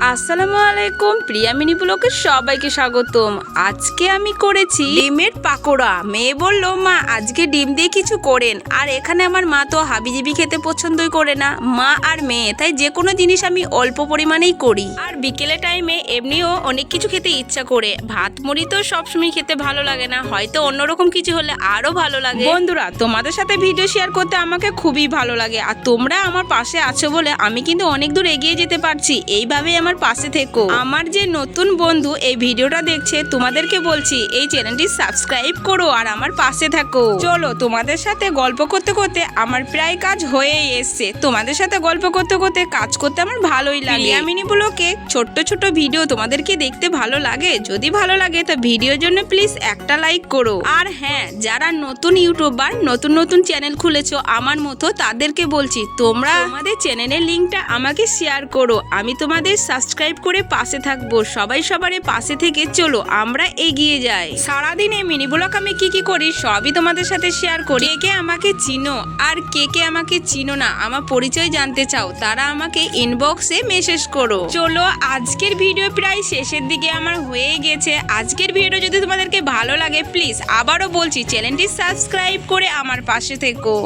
আসসালামু আলাইকুম, প্রিয়া মিনি ব্লগে সবাইকে স্বাগতম। আজকে আমি করেছি ডিমের পাকোড়া। মেয়ে বলল, মা আজকে ডিম দিয়ে কিছু করেন। আর এখানে আমার মা তো হাবিজাবি খেতে পছন্দই করে না, মা আর মেয়ে, তাই যে কোনো জিনিস আমি অল্প পরিমাণেই করি। আর বিকেলে টাইমে এমনিও অনেক কিছু খেতে ইচ্ছা করে। ভাত মুড়ি তো সবসময় খেতে ভালো লাগে না, হয়তো অন্যরকম কিছু হলে আরো ভালো লাগে। বন্ধুরা, তোমাদের সাথে ভিডিও শেয়ার করতে আমাকে খুবই ভালো লাগে, আর তোমরা আমার পাশে আছো বলে আমি কিন্তু অনেক দূর এগিয়ে যেতে পারছি। এইভাবেই আমার পাশে থেকো। আমার যে নতুন বন্ধু এই ভিডিওটা দেখছে, তোমাদেরকে বলছি এই চ্যানেলটি সাবস্ক্রাইব করো আর আমার পাশে থাকো। চলো, তোমাদের সাথে গল্প করতে করতে আমার প্রায় কাজ হয়েই এসছে। তোমাদের সাথে গল্প করতে করতে কাজ করতে আমার ভালোই লাগে। প্রিয়া মিনি ব্লগে ছোট্ট ছোট ভিডিও তোমাদেরকে দেখতে ভালো লাগে? যদি ভালো লাগে তো ভিডিওর জন্য প্লিজ একটা লাইক করো। আর হ্যাঁ, যারা নতুন ইউটিউবার, নতুন নতুন চ্যানেল খুলেছো আমার মতো, তাদেরকে বলছি তোমরা আমাদের চ্যানেলের লিঙ্কটা আমাকে শেয়ার করো। আমি তোমাদের সাবস্ক্রাইব করে পাশে থাকবো। সবাই সবার পাশে থেকে চলো আমরা এগিয়ে যাই। সারাদিনে মিনি ব্লগ আমি কি করি সবই তোমাদের সাথে শেয়ার করি। কে কে আমাকে চিনো আর কে কে আমাকে চিনো না, আমার পরিচয় জানতে চাও, তারা আমাকে ইনবক্সে মেসেজ করো। চলো, আজকের ভিডিও প্রায় শেষের দিকে আমার হয়ে গেছে। আজকের ভিডিও যদি তোমাদেরকে ভালো লাগে প্লিজ আবারও বলছি চ্যানেলটি সাবস্ক্রাইব করে আমার পাশে থেকো।